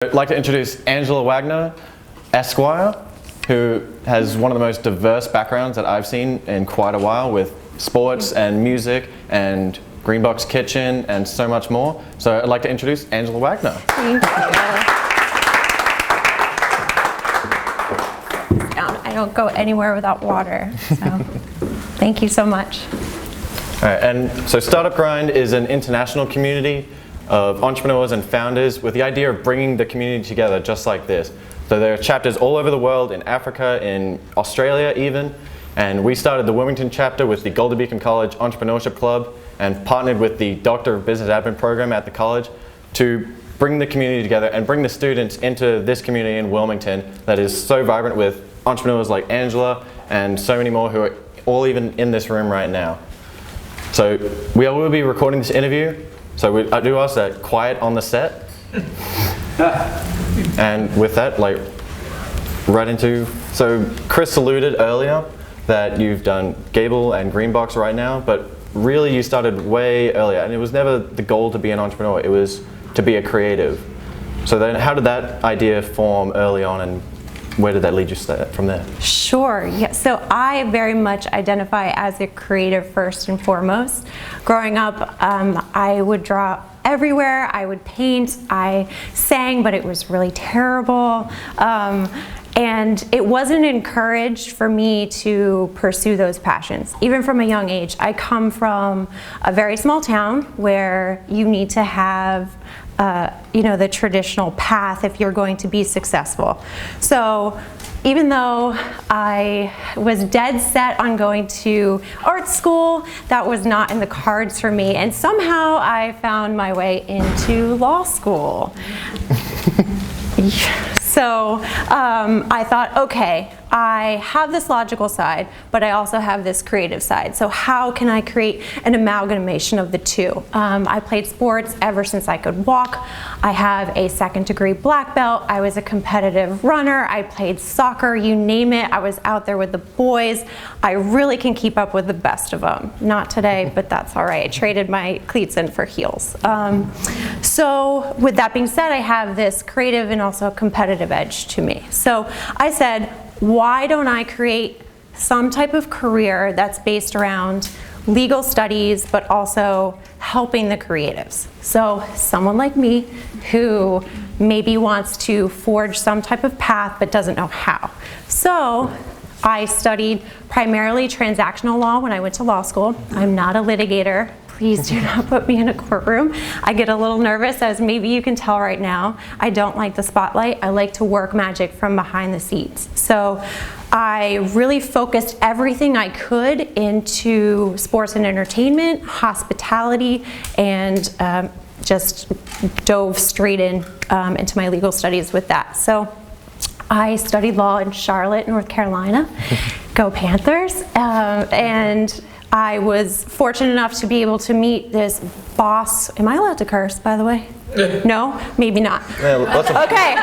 I'd like to introduce Angela Wagner, Esquire, who has one of the most diverse backgrounds that I've seen in quite a while, with sports and music and Greenbox Kitchen and so much more. So I'd like to introduce Angela Wagner. Thank you. I don't go anywhere without water, so thank you so much. All right, and so Startup Grind is an international community of entrepreneurs and founders with the idea of bringing the community together just like this. So there are chapters all over the world, in Africa, in Australia even, and we started the Wilmington chapter with the Golden Beacon College Entrepreneurship Club and partnered with the Doctor of Business Admin program at the college to bring the community together and bring the students into this community in Wilmington that is so vibrant with entrepreneurs like Angela and so many more who are all even in this room right now. So we will be recording this interview, so I do ask that quiet on the set. And with that, right into, so Chris alluded earlier that you've done Gable and Greenbox right now, but really you started way earlier, and it was never the goal to be an entrepreneur, it was to be a creative. So then how did that idea form early on, and where did that lead you from there? Sure, yeah, so I very much identify as a creative first and foremost. Growing up, I would draw everywhere, I would paint, I sang, but it was really terrible. And it wasn't encouraged for me to pursue those passions, even from a young age. I come from a very small town where you need to have the traditional path if you're going to be successful. So even though I was dead set on going to art school, that was not in the cards for me. And somehow I found my way into law school. So I thought, okay, I have this logical side, but I also have this creative side. So how can I create an amalgamation of the two? I played sports ever since I could walk. I have a second-degree black belt. I was a competitive runner. I played soccer, you name it. I was out there with the boys. I really can keep up with the best of them. Not today, but that's all right. I traded my cleats in for heels. So with that being said, I have this creative and also competitive edge to me. So I said, why don't I create some type of career that's based around legal studies, but also helping the creatives? So someone like me who maybe wants to forge some type of path, but doesn't know how. So I studied primarily transactional law when I went to law school. I'm not a litigator. Please do not put me in a courtroom. I get a little nervous, as maybe you can tell right now. I don't like the spotlight. I like to work magic from behind the scenes. So I really focused everything I could into sports and entertainment, hospitality, and just dove straight into my legal studies with that. So I studied law in Charlotte, North Carolina. Go Panthers. And I was fortunate enough to be able to meet this boss. Am I allowed to curse, by the way? No? Maybe not. Okay.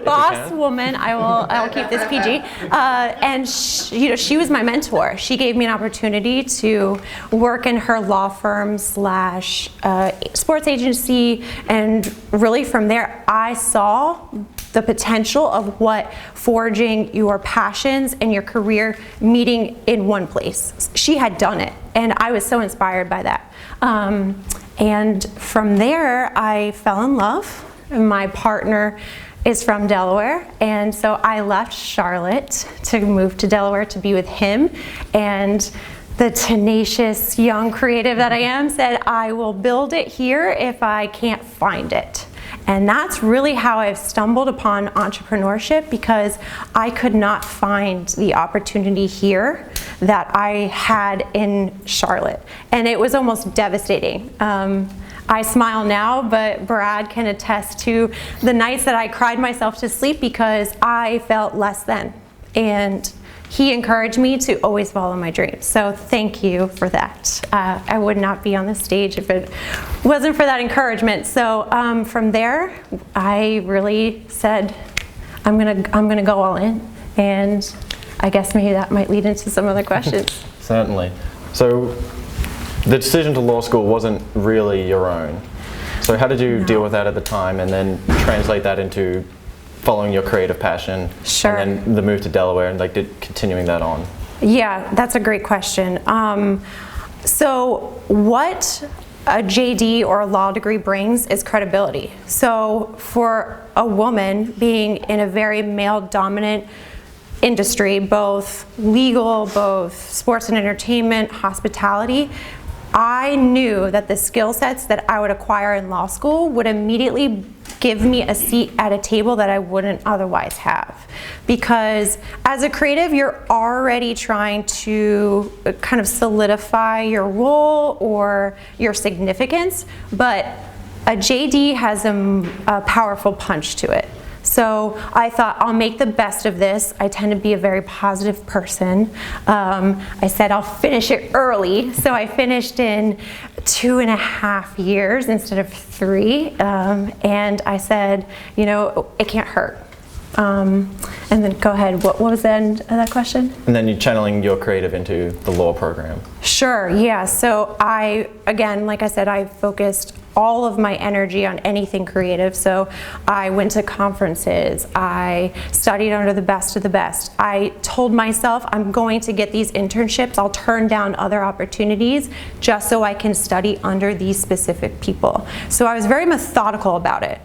Boss woman. I will keep this PG. And she was my mentor. She gave me an opportunity to work in her law firm / sports agency, and really from there I saw the potential of what forging your passions and your career meeting in one place. She had done it, and I was so inspired by that. And from there, I fell in love. My partner is from Delaware, and so I left Charlotte to move to Delaware to be with him. And the tenacious young creative that I am said, I will build it here if I can't find it. And that's really how I've stumbled upon entrepreneurship, because I could not find the opportunity here that I had in Charlotte. And it was almost devastating. I smile now, but Brad can attest to the nights that I cried myself to sleep because I felt less than. And he encouraged me to always follow my dreams. So thank you for that. I would not be on the stage if it wasn't for that encouragement. So from there, I really said, I'm gonna go all in. And I guess maybe that might lead into some other questions. Certainly. So the decision to law school wasn't really your own. So how did you deal with that at the time, and then translate that into following your creative passion? Sure. And then the move to Delaware and continuing that on? Yeah, that's a great question. So what a JD or a law degree brings is credibility. So for a woman being in a very male-dominant industry, both legal, both sports and entertainment, hospitality, I knew that the skill sets that I would acquire in law school would immediately give me a seat at a table that I wouldn't otherwise have. Because as a creative, you're already trying to kind of solidify your role or your significance, but a JD has a powerful punch to it. So I thought, I'll make the best of this. I tend to be a very positive person. I said I'll finish it early, so I finished in 2.5 years instead of 3. And I said, you know, it can't hurt. And then go ahead, what was the end of that question? And then you're channeling your creative into the law program. Sure, yeah. So again, like I said, I focused all of my energy on anything creative. So I went to conferences, I studied under the best of the best. I told myself I'm going to get these internships, I'll turn down other opportunities just so I can study under these specific people. So I was very methodical about it.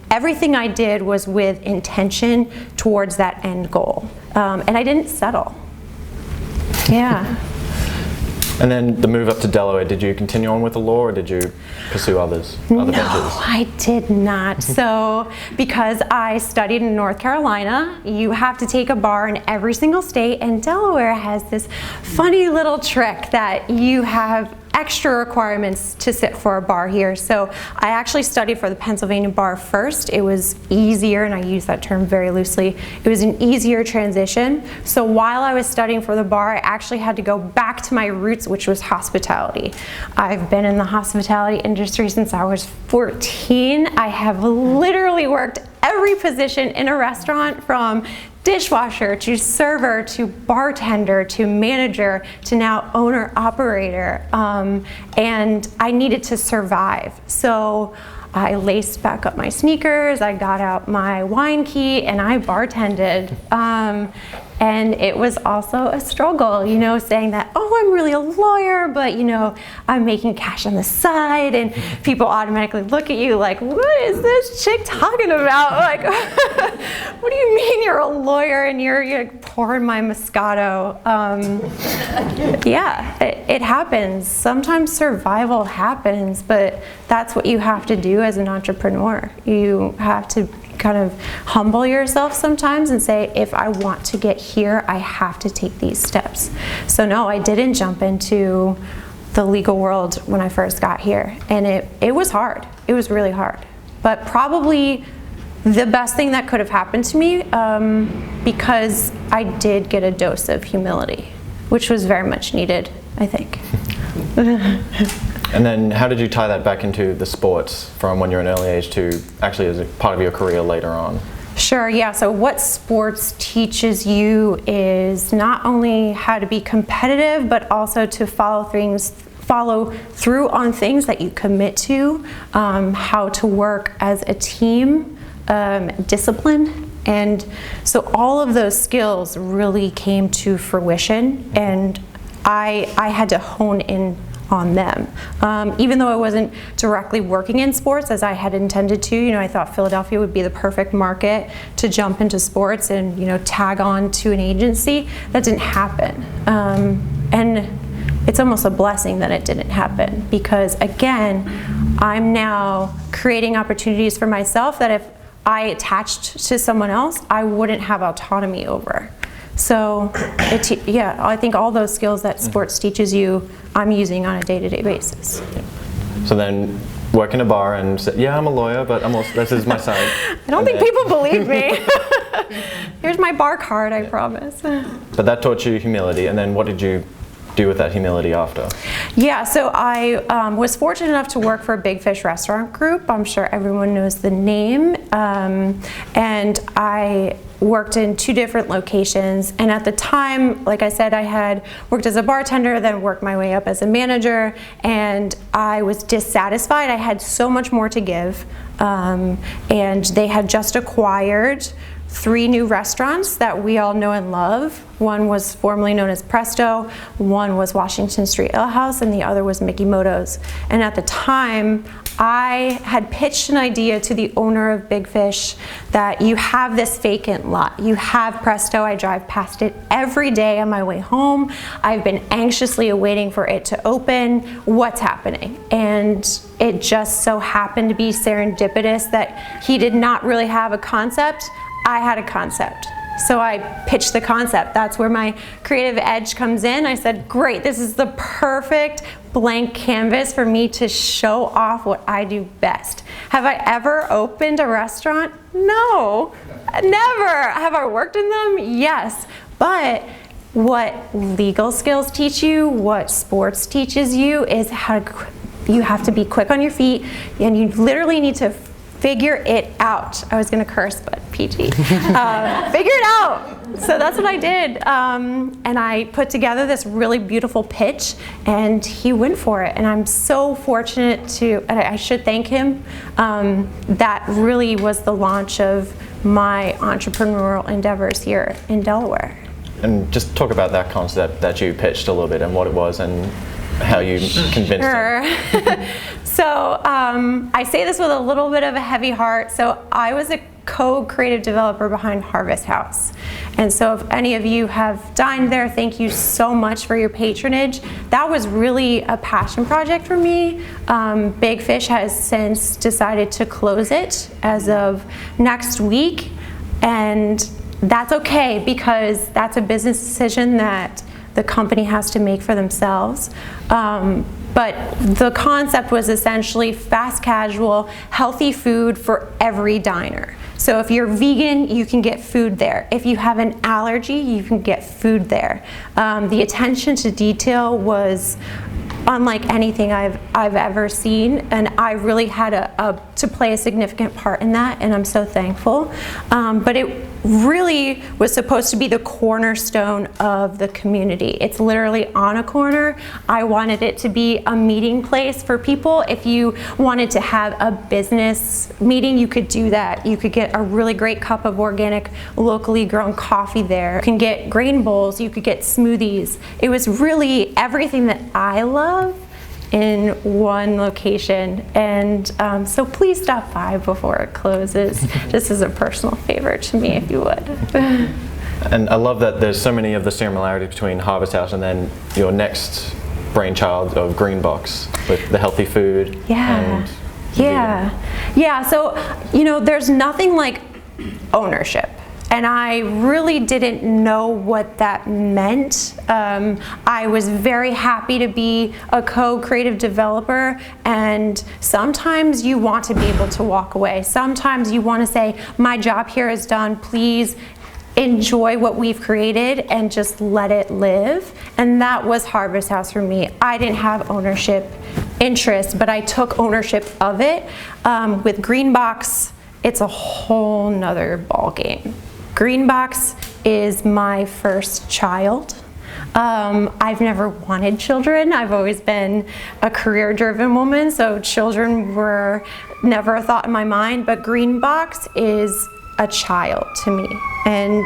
Everything I did was with intention towards that end goal. And I didn't settle. Yeah. And then the move up to Delaware, did you continue on with the law, or did you pursue other ventures? No, I did not. So because I studied in North Carolina, you have to take a bar in every single state, and Delaware has this funny little trick that you have extra requirements to sit for a bar here. So I actually studied for the Pennsylvania bar first. It was easier, and I use that term very loosely. It was an easier transition. So while I was studying for the bar, I actually had to go back to my roots, which was hospitality. I've been in the hospitality industry since I was 14. I have literally worked every position in a restaurant, from dishwasher to server to bartender to manager to now owner operator, and I needed to survive. So I laced back up my sneakers, I got out my wine key, and I bartended. And it was also a struggle, you know, saying that, oh, I'm really a lawyer, but, you know, I'm making cash on the side, and people automatically look at you like, what is this chick talking about? Like, what do you mean you're a lawyer and you're pouring my Moscato? Yeah, it happens. Sometimes survival happens, but that's what you have to do as an entrepreneur. You have to kind of humble yourself sometimes and say, if I want to get here, I have to take these steps. So no, I didn't jump into the legal world when I first got here, and it was hard. It was really hard, but probably the best thing that could have happened to me, because I did get a dose of humility, which was very much needed, I think. And then how did you tie that back into the sports from when you're an early age to actually as a part of your career later on? Sure, yeah. So what sports teaches you is not only how to be competitive, but also to follow through on things that you commit to, how to work as a team, discipline. And so all of those skills really came to fruition, and I had to hone in on them. Even though I wasn't directly working in sports as I had intended to, you know, I thought Philadelphia would be the perfect market to jump into sports and, you know, tag on to an agency. That didn't happen. And it's almost a blessing that it didn't happen, because again, I'm now creating opportunities for myself that if I attached to someone else, I wouldn't have autonomy over. So, yeah, I think all those skills that sports teaches you, I'm using on a day-to-day basis. So then, work in a bar and say, yeah, I'm a lawyer, but this is my side. I don't think people believe me. Here's my bar card, I promise. But that taught you humility, and then what did you do with that humility after? Yeah, so I was fortunate enough to work for a Big Fish restaurant group. I'm sure everyone knows the name. And I worked in 2 different locations. And at the time, like I said, I had worked as a bartender, then worked my way up as a manager. And I was dissatisfied. I had so much more to give. And they had just acquired 3 new restaurants that we all know and love. One was formerly known as Presto, one was Washington Street Ale House, and the other was Mikimoto's. And at the time, I had pitched an idea to the owner of Big Fish that you have this vacant lot. You have Presto. I drive past it every day on my way home. I've been anxiously awaiting for it to open. What's happening? And it just so happened to be serendipitous that he did not really have a concept. I had a concept. So I pitched the concept. That's where my creative edge comes in. I said, great, this is the perfect blank canvas for me to show off what I do best. Have I ever opened a restaurant? No, never. Have I worked in them? Yes. But what legal skills teach you, what sports teaches you, is you have to be quick on your feet, and you literally need to figure it out. I was gonna curse, but PG. Figure it out. So that's what I did. And I put together this really beautiful pitch, and he went for it. And I'm so fortunate and I should thank him. That really was the launch of my entrepreneurial endeavors here in Delaware. And just talk about that concept that you pitched a little bit and what it was and how you convinced him. So I say this with a little bit of a heavy heart. So I was a co-creative developer behind Harvest House. And so if any of you have dined there, thank you so much for your patronage. That was really a passion project for me. Big Fish has since decided to close it as of next week. And that's okay, because that's a business decision that the company has to make for themselves. But the concept was essentially fast casual, healthy food for every diner. So if you're vegan, you can get food there. If you have an allergy, you can get food there. The attention to detail was unlike anything I've ever seen, and I really had to play a significant part in that, and I'm so thankful. But it really was supposed to be the cornerstone of the community. It's literally on a corner. I wanted it to be a meeting place for people. If you wanted to have a business meeting, you could do that. You could get a really great cup of organic, locally grown coffee there. You can get grain bowls, you could get smoothies. It was really everything that I love in one location. And so please stop by before it closes, just as a personal favor to me, if you would. And I love that there's so many of the similarities between Harvest House and then your next brainchild of Green Box with the healthy food. Yeah. So, there's nothing like ownership. And I really didn't know what that meant. I was very happy to be a co-creative developer, and sometimes you want to be able to walk away. Sometimes you want to say, my job here is done, please enjoy what we've created and just let it live. And that was Harvest House for me. I didn't have ownership interest, but I took ownership of it. With Green Box, it's a whole nother ball game. Green Box is my first child. I've never wanted children. I've always been a career-driven woman, so children were never a thought in my mind, but Green Box is a child to me. And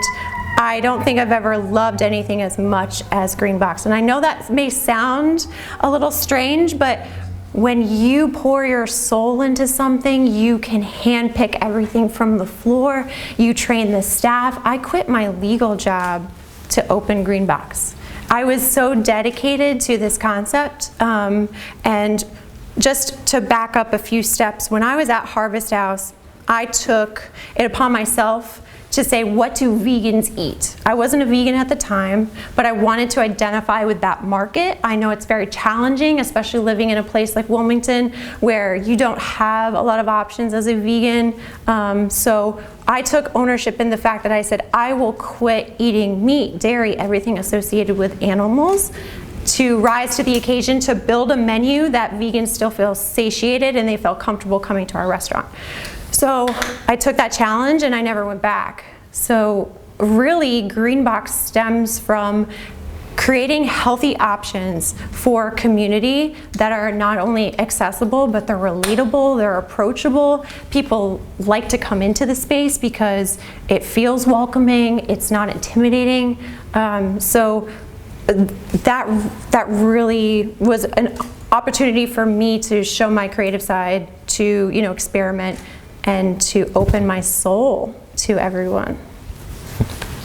I don't think I've ever loved anything as much as Green Box. And I know that may sound a little strange, but when you pour your soul into something, you can handpick everything from the floor. You train the staff. I quit my legal job to open Green Box. I was so dedicated to this concept. And just to back up a few steps, when I was at Harvest House, I took it upon myself to say, what do vegans eat? I wasn't a vegan at the time, but I wanted to identify with that market. I know it's very challenging, especially living in a place like Wilmington where you don't have a lot of options as a vegan. So I took ownership in the fact that I said, I will quit eating meat, dairy, everything associated with animals to rise to the occasion to build a menu that vegans still feel satiated and they feel comfortable coming to our restaurant. So I took that challenge and I never went back. So really, Greenbox stems from creating healthy options for community that are not only accessible, but they're relatable, they're approachable. People like to come into the space because it feels welcoming, it's not intimidating. So that really was an opportunity for me to show my creative side, to experiment, and to open my soul to everyone.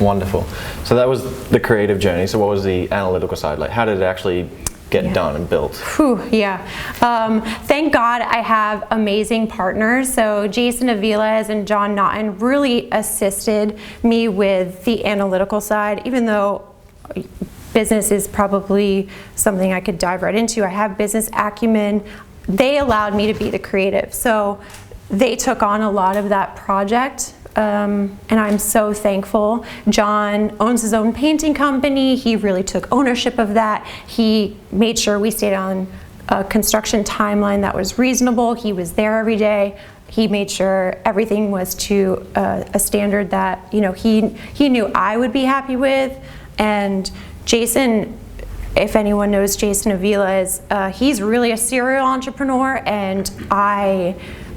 Wonderful. So that was the creative journey. So what was the analytical side? Like, how did it actually get done and built? Whew, yeah. Thank God I have amazing partners. So Jason Aviles and John Naughton really assisted me with the analytical side, even though business is probably something I could dive right into. I have business acumen. They allowed me to be the creative. So they took on a lot of that project. And I'm so thankful. John owns his own painting company. He really took ownership of that. He made sure we stayed on a construction timeline that was reasonable. He was there every day. He made sure everything was to a standard that he knew I would be happy with. And Jason, if anyone knows Jason Aviles, he's really a serial entrepreneur, and I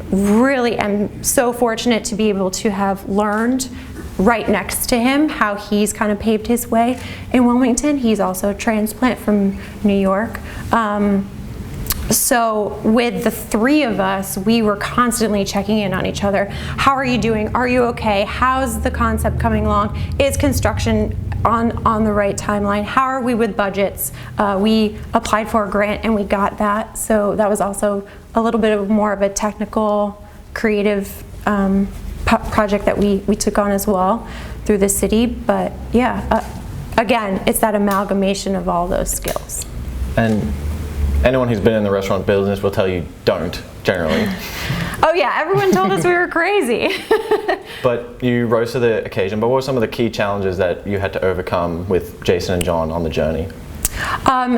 really am so fortunate to be able to have learned right next to him how he's kind of paved his way in Wilmington. He's also a transplant from New York. So with the three of us, we were constantly checking in on each other. How are you doing? Are you okay? How's the concept coming along? Is construction on the right timeline? How are we with budgets? We applied for a grant and we got that. So that was also a little bit of more of a technical, creative project that we took on as well through the city. But yeah, again, it's that amalgamation of all those skills. And anyone who's been in the restaurant business will tell you don't, generally. Oh yeah, everyone told us we were crazy. But you rose to the occasion. But what were some of the key challenges that you had to overcome with Jason and John on the journey?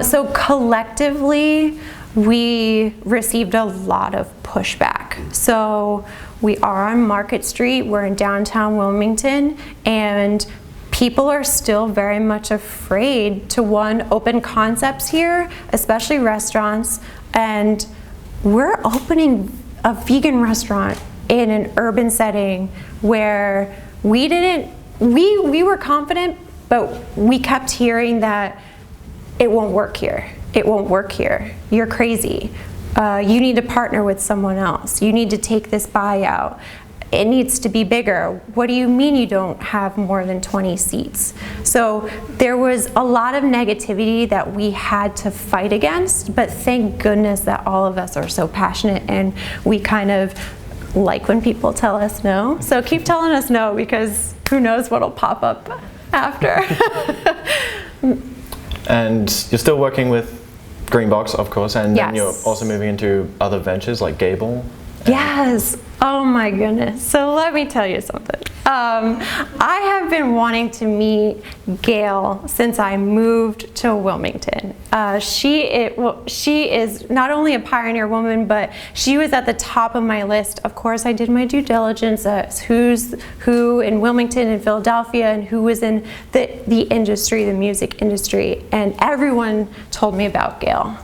So collectively, we received a lot of pushback. So we are on Market Street, we're in downtown Wilmington, and people are still very much afraid to open concepts here, especially restaurants, and we're opening a vegan restaurant in an urban setting where we were confident, but we kept hearing that it won't work here. It won't work here. You're crazy. You need to partner with someone else. You need to take this buyout. It needs to be bigger. What do you mean you don't have more than 20 seats? So there was a lot of negativity that we had to fight against, but thank goodness that all of us are so passionate and we kind of like when people tell us no. So keep telling us no, because who knows what'll pop up after. And you're still working with Greenbox, of course, and Yes. then you're also moving into other ventures like Gable. Yes. Oh my goodness. So let me tell you something. I have been wanting to meet Gail since I moved to Wilmington. She is not only a pioneer woman, but she was at the top of my list. Of course, I did my due diligence as who's who in Wilmington and Philadelphia and who was in the industry, the music industry, and everyone told me about Gail.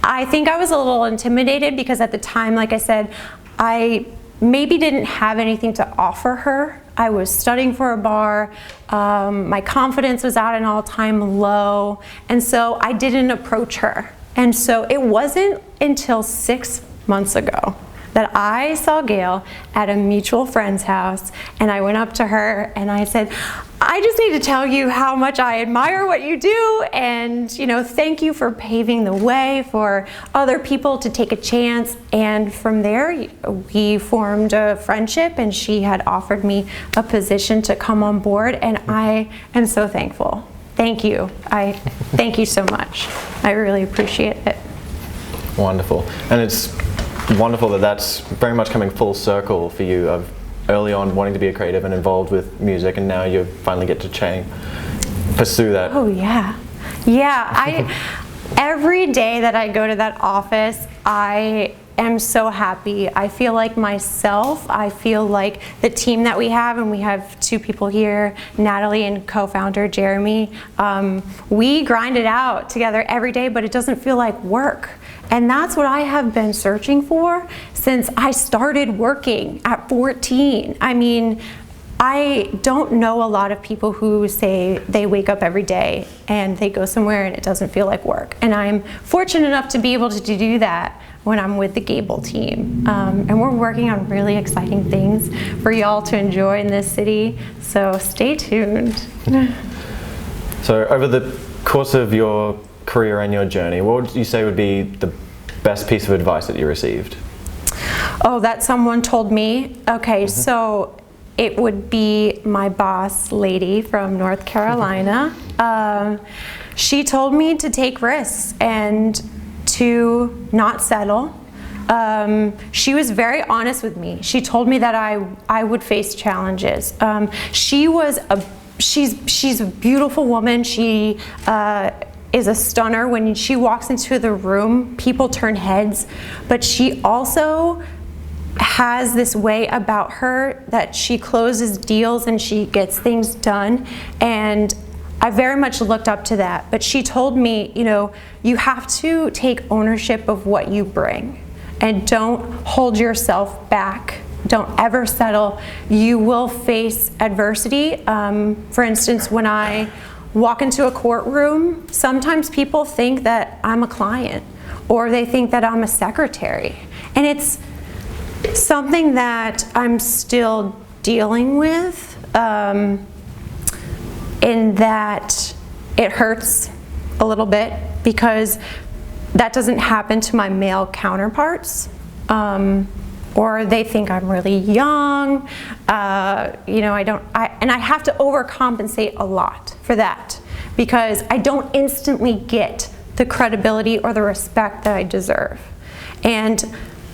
I think I was a little intimidated because at the time, like I said, I maybe didn't have anything to offer her. I was studying for a bar. My confidence was at an all-time low. And so I didn't approach her. And so it wasn't until 6 months ago that I saw Gail at a mutual friend's house, and I went up to her and I said, I just need to tell you how much I admire what you do, and thank you for paving the way for other people to take a chance. And from there, we formed a friendship, and she had offered me a position to come on board, and I am so thankful. Thank you. I thank you so much. I really appreciate it. Wonderful. And it's wonderful that that's very much coming full circle for you of early on wanting to be a creative and involved with music, and now you finally get to pursue that. Oh yeah. Yeah, every day that I go to that office, I am so happy. I feel like myself. I feel like the team that we have, and we have 2 people here, Natalie and co-founder Jeremy. We grind it out together every day, but it doesn't feel like work. And that's what I have been searching for since I started working at 14. I mean, I don't know a lot of people who say they wake up every day and they go somewhere and it doesn't feel like work. And I'm fortunate enough to be able to do that when I'm with the Gable team. And we're working on really exciting things for y'all to enjoy in this city, so stay tuned. So over the course of your career and your journey, what would you say would be the best piece of advice that you received? Oh, that someone told me? Okay, so it would be my boss lady from North Carolina. She told me to take risks and to not settle. She was very honest with me. She told me that I would face challenges. She's a beautiful woman. She is a stunner. When she walks into the room, people turn heads, but she also has this way about her that she closes deals and she gets things done, and I very much looked up to that. But she told me, you know, you have to take ownership of what you bring and don't hold yourself back. Don't ever settle. You will face adversity. For instance, when I walk into a courtroom, sometimes people think that I'm a client or they think that I'm a secretary, and it's something that I'm still dealing with, in that it hurts a little bit because that doesn't happen to my male counterparts, or they think I'm really young. You know, and I have to overcompensate a lot for that because I don't instantly get the credibility or the respect that I deserve. And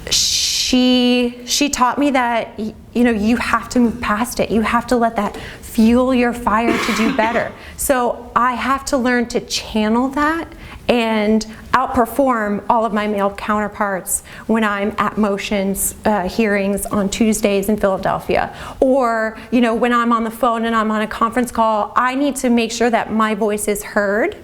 she taught me that, you know, you have to move past it. You have to let that fuel your fire to do better. So I have to learn to channel that and outperform all of my male counterparts when I'm at motions hearings on Tuesdays in Philadelphia, or you know, when I'm on the phone and I'm on a conference call. I need to make sure that my voice is heard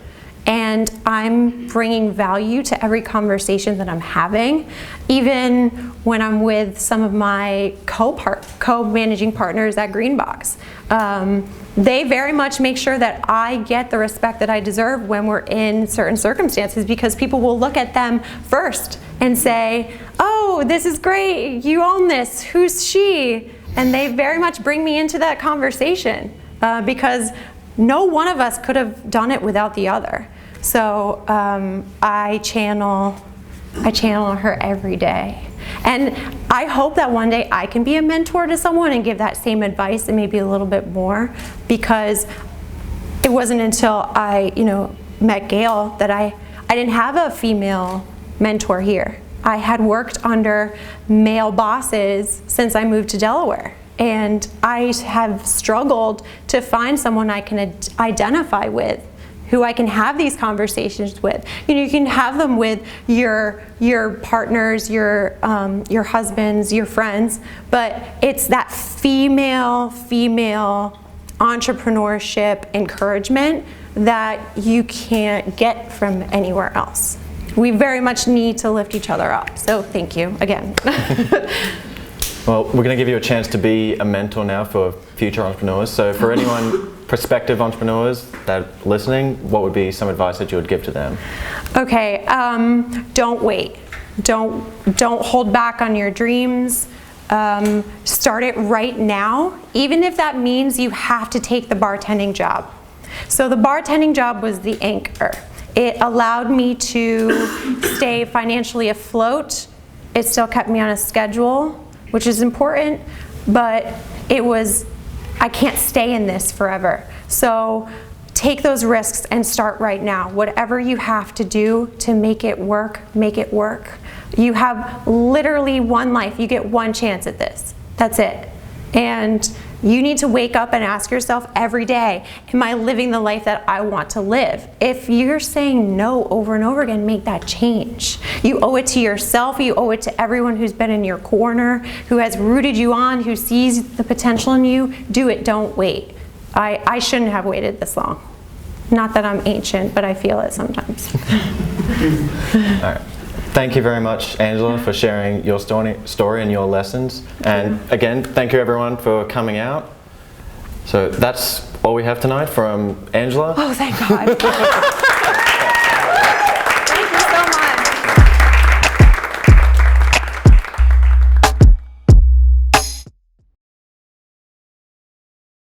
and I'm bringing value to every conversation that I'm having, even when I'm with some of my co-managing partners at Greenbox. They very much make sure that I get the respect that I deserve when we're in certain circumstances, because people will look at them first and say, oh, this is great, you own this, who's she? And they very much bring me into that conversation because no one of us could have done it without the other. So I channel her every day. And I hope that one day I can be a mentor to someone and give that same advice and maybe a little bit more, because it wasn't until I, you know, met Gail that I didn't have a female mentor here. I had worked under male bosses since I moved to Delaware. And I have struggled to find someone I can identify with, who I can have these conversations with. You know, you can have them with your partners, your husbands, your friends, but it's that female entrepreneurship encouragement that you can't get from anywhere else. We very much need to lift each other up. So thank you again. Well, we're going to give you a chance to be a mentor now for future entrepreneurs. So for anyone, prospective entrepreneurs that are listening, what would be some advice that you would give to them? Okay, don't wait. Don't hold back on your dreams. Start it right now, even if that means you have to take the bartending job. So the bartending job was the anchor. It allowed me to stay financially afloat. It still kept me on a schedule, which is important, but I can't stay in this forever. So take those risks and start right now. Whatever you have to do to make it work, make it work. You have literally one life. You get one chance at this. That's it. And You need to wake up and ask yourself every day, am I living the life that I want to live? If you're saying no over and over again, make that change. You owe it to yourself, you owe it to everyone who's been in your corner, who has rooted you on, who sees the potential in you. Do it, don't wait. I shouldn't have waited this long. Not that I'm ancient, but I feel it sometimes. All right. Thank you very much, Angela, for sharing your story and your lessons. And again, thank you everyone for coming out. So that's all we have tonight from Angela. Oh, thank God.